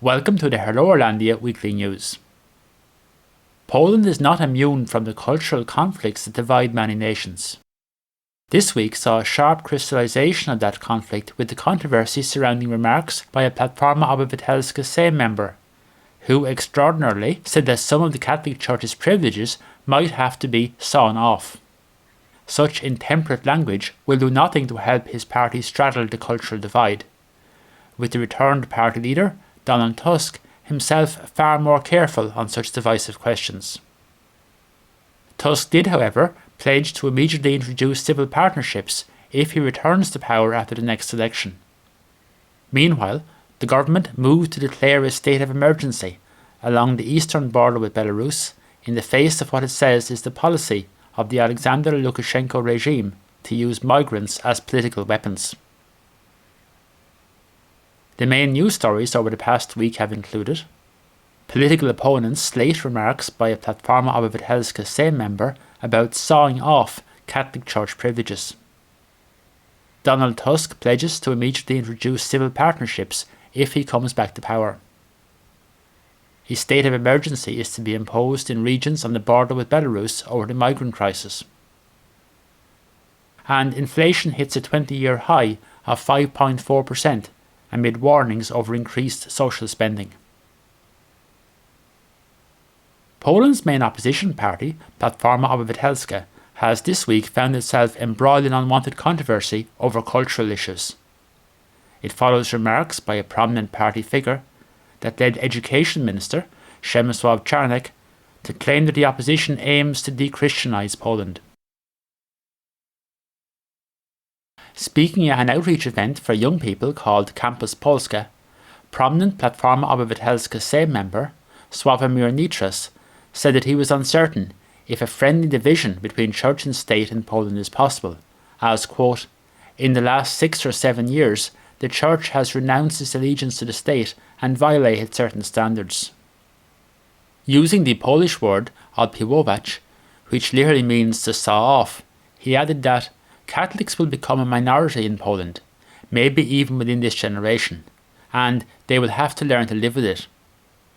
Welcome to the Hello Irlandia weekly news. Poland is not immune from the cultural conflicts that divide many nations. This week saw a sharp crystallisation of that conflict with the controversy surrounding remarks by a Platforma Obywatelska Sejm member, who extraordinarily said that some of the Catholic Church's privileges might have to be sawn off. Such intemperate language will do nothing to help his party straddle the cultural divide, with the returned party leader, Donald Tusk, himself far more careful on such divisive questions. Tusk did, however, pledge to immediately introduce civil partnerships if he returns to power after the next election. Meanwhile, the government moved to declare a state of emergency along the eastern border with Belarus in the face of what it says is the policy of the Alexander Lukashenko regime to use migrants as political weapons. The main news stories over the past week have included political opponents Slate remarks by a Platforma Obywatelska Sejm member about sawing off Catholic Church privileges. Donald Tusk pledges to immediately introduce civil partnerships if he comes back to power. A state of emergency is to be imposed in regions on the border with Belarus over the migrant crisis. And inflation hits a 20-year high of 5.4%. amid warnings over increased social spending. Poland's main opposition party, Platforma Obywatelska, has this week found itself embroiled in unwanted controversy over cultural issues. It follows remarks by a prominent party figure that led Education Minister Przemysław Czarnek to claim that the opposition aims to de-Christianize Poland. Speaking at an outreach event for young people called Campus Polska, prominent Platforma Obywatelska Sejm member Sławomir Nitras said that he was uncertain if a friendly division between church and state in Poland is possible, as, quote, in the last 6 or 7 years the church has renounced its allegiance to the state and violated certain standards. Using the Polish word odpiłować, which literally means to saw off, he added that Catholics will become a minority in Poland, maybe even within this generation, and they will have to learn to live with it.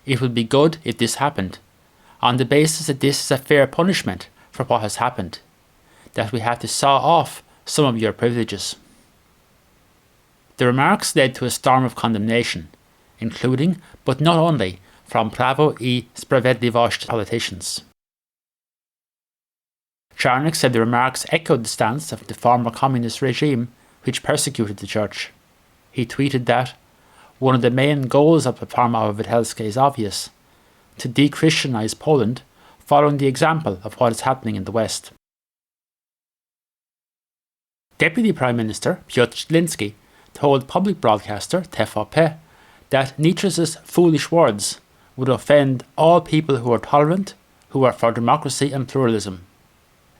It would be good if this happened, on the basis that this is a fair punishment for what has happened, that we have to saw off some of your privileges. The remarks led to a storm of condemnation, including, but not only, from Prawo I Sprawiedliwość politicians. Czarnek said the remarks echoed the stance of the former communist regime which persecuted the church. He tweeted that one of the main goals of Platforma Obywatelska is obvious: to de-Christianize Poland, following the example of what is happening in the West. Deputy Prime Minister Piotr Gliński told public broadcaster TVP that Nitras's foolish words would offend all people who are tolerant, who are for democracy and pluralism.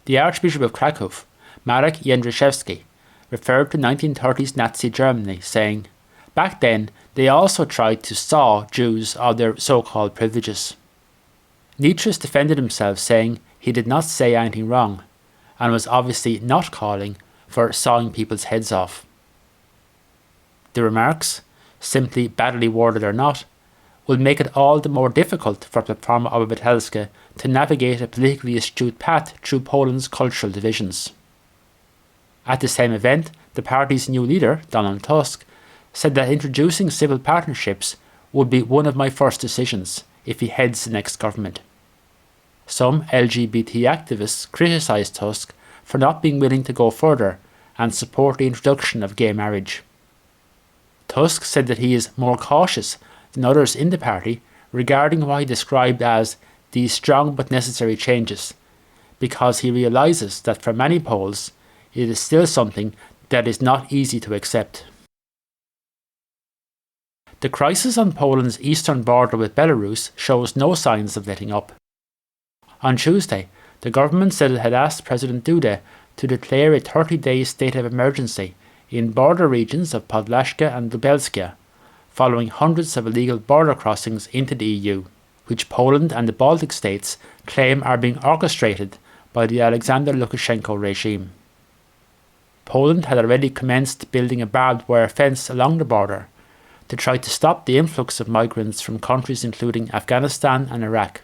The Archbishop of Kraków, Marek Jędraszewski, referred to 1930s Nazi Germany, saying, back then they also tried to saw Jews of their so-called privileges. Nitras defended himself, saying he did not say anything wrong, and was obviously not calling for sawing people's heads off. The remarks, simply badly worded or not, will make it all the more difficult for Platforma Obywatelska to navigate a politically astute path through Poland's cultural divisions. At the same event, the party's new leader, Donald Tusk, said that introducing civil partnerships would be one of my first decisions if he heads the next government. Some LGBT activists criticised Tusk for not being willing to go further and support the introduction of gay marriage. Tusk said that he is more cautious than others in the party regarding what he described as these strong but necessary changes, because he realises that for many Poles it is still something that is not easy to accept. The crisis on Poland's eastern border with Belarus shows no signs of letting up. On Tuesday, the government said it had asked President Duda to declare a 30-day state of emergency in border regions of Podlaszka and Lubelskia, following hundreds of illegal border crossings into the EU, which Poland and the Baltic states claim are being orchestrated by the Alexander Lukashenko regime. Poland had already commenced building a barbed wire fence along the border to try to stop the influx of migrants from countries including Afghanistan and Iraq.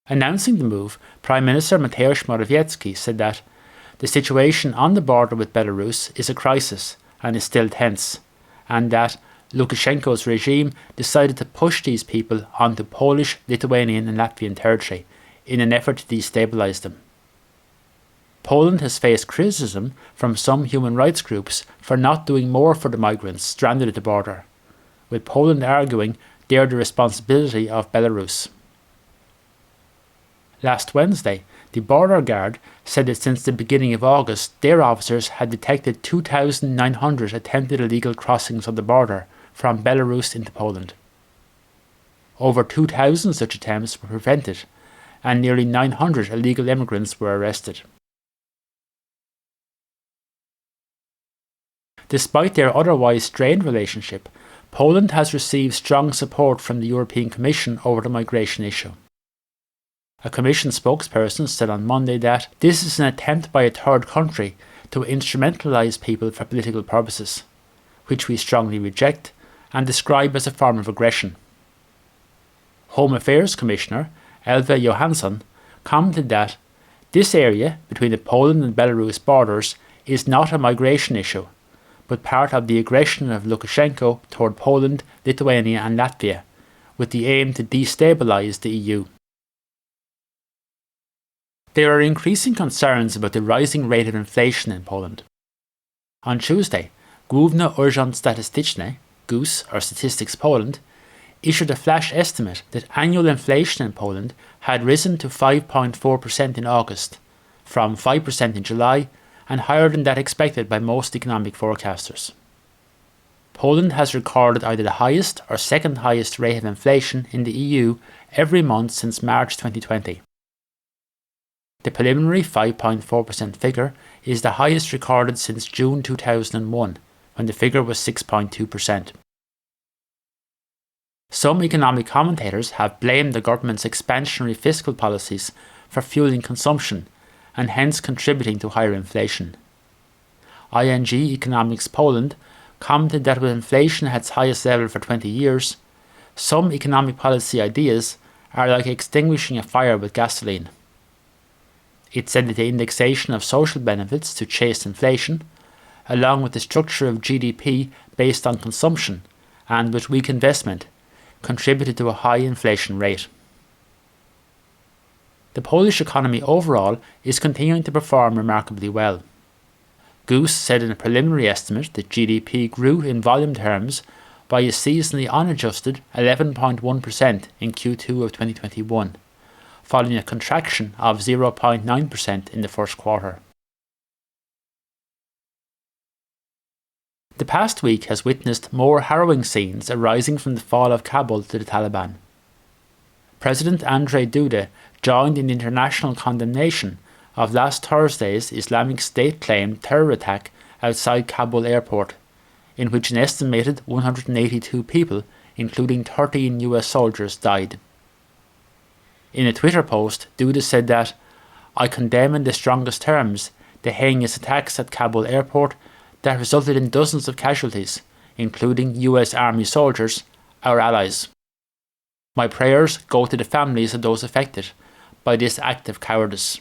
Announcing the move, Prime Minister Mateusz Morawiecki said that the situation on the border with Belarus is a crisis and is still tense, and that Lukashenko's regime decided to push these people onto Polish, Lithuanian and Latvian territory in an effort to destabilise them. Poland has faced criticism from some human rights groups for not doing more for the migrants stranded at the border, with Poland arguing they are the responsibility of Belarus. Last Wednesday, the Border Guard said that since the beginning of August, their officers had detected 2,900 attempted illegal crossings of the border from Belarus into Poland. Over 2,000 such attempts were prevented, and nearly 900 illegal immigrants were arrested. Despite their otherwise strained relationship, Poland has received strong support from the European Commission over the migration issue. A Commission spokesperson said on Monday that this is an attempt by a third country to instrumentalise people for political purposes, which we strongly reject and describe as a form of aggression. Home Affairs Commissioner Elva Johansson commented that this area between the Poland and Belarus borders is not a migration issue, but part of the aggression of Lukashenko toward Poland, Lithuania and Latvia, with the aim to destabilise the EU. There are increasing concerns about the rising rate of inflation in Poland. On Tuesday, Główny Urząd Statystyczny, GUS or Statistics Poland, issued a flash estimate that annual inflation in Poland had risen to 5.4% in August, from 5% in July, and higher than that expected by most economic forecasters. Poland has recorded either the highest or second highest rate of inflation in the EU every month since March 2020. The preliminary 5.4% figure is the highest recorded since June 2001, when the figure was 6.2%. Some economic commentators have blamed the government's expansionary fiscal policies for fueling consumption and hence contributing to higher inflation. ING Economics Poland commented that with inflation at its highest level for 20 years, some economic policy ideas are like extinguishing a fire with gasoline. It said that the indexation of social benefits to chase inflation, along with the structure of GDP based on consumption and with weak investment, contributed to a high inflation rate. The Polish economy overall is continuing to perform remarkably well. GUS said in a preliminary estimate that GDP grew in volume terms by a seasonally unadjusted 11.1% in Q2 of 2021, following a contraction of 0.9% in the first quarter. The past week has witnessed more harrowing scenes arising from the fall of Kabul to the Taliban. President Andrzej Duda joined in the international condemnation of last Thursday's Islamic State-claimed terror attack outside Kabul airport, in which an estimated 182 people, including 13 US soldiers, died. In a Twitter post, Duda said that, "I condemn in the strongest terms the heinous attacks at Kabul airport that resulted in dozens of casualties, including US Army soldiers, our allies. My prayers go to the families of those affected by this act of cowardice.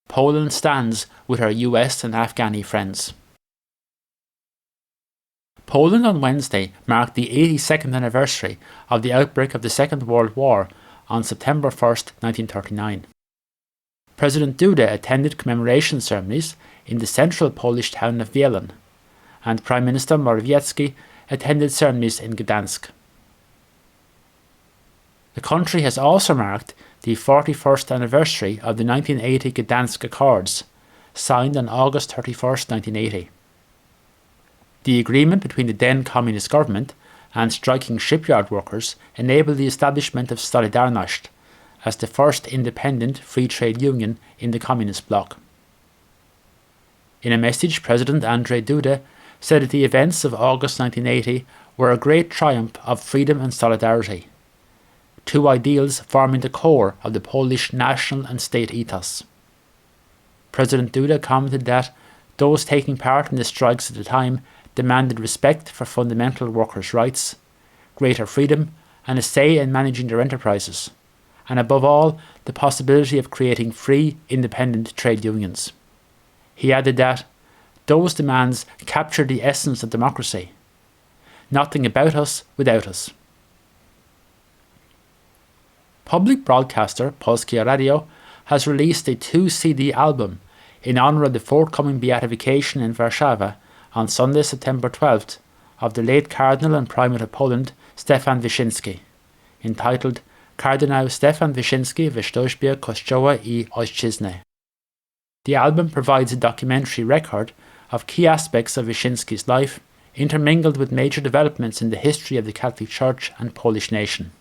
Poland stands with our US and Afghani friends." Poland on Wednesday marked the 82nd anniversary of the outbreak of the Second World War on September 1st, 1939. President Duda attended commemoration ceremonies in the central Polish town of Wieleń, and Prime Minister Morawiecki attended ceremonies in Gdansk. The country has also marked the 41st anniversary of the 1980 Gdansk Accords, signed on August 31st, 1980. The agreement between the then communist government and striking shipyard workers enabled the establishment of Solidarność as the first independent free trade union in the communist bloc. In a message, President Andrzej Duda said that the events of August 1980 were a great triumph of freedom and solidarity, two ideals forming the core of the Polish national and state ethos. President Duda commented that Those taking part in the strikes at the time demanded respect for fundamental workers' rights, greater freedom, and a say in managing their enterprises, and above all, the possibility of creating free, independent trade unions. He added that those demands capture the essence of democracy. Nothing about us without us. Public broadcaster Polskie Radio has released a 2-CD album in honour of the forthcoming beatification in Warszawa on Sunday, September 12th, of the late Cardinal and Primate of Poland, Stefan Wyszyński, entitled Kardynał Stefan Wyszyński w służbie Kościoła I Ojczyzny. The album provides a documentary record of key aspects of Wyszyński's life, intermingled with major developments in the history of the Catholic Church and Polish nation.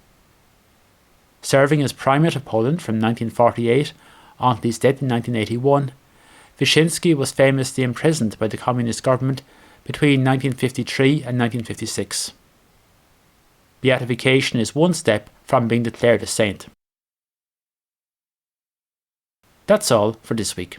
Serving as Primate of Poland from 1948 until his death in 1981, Wyszyński was famously imprisoned by the communist government between 1953 and 1956. Beatification is one step from being declared a saint. That's all for this week.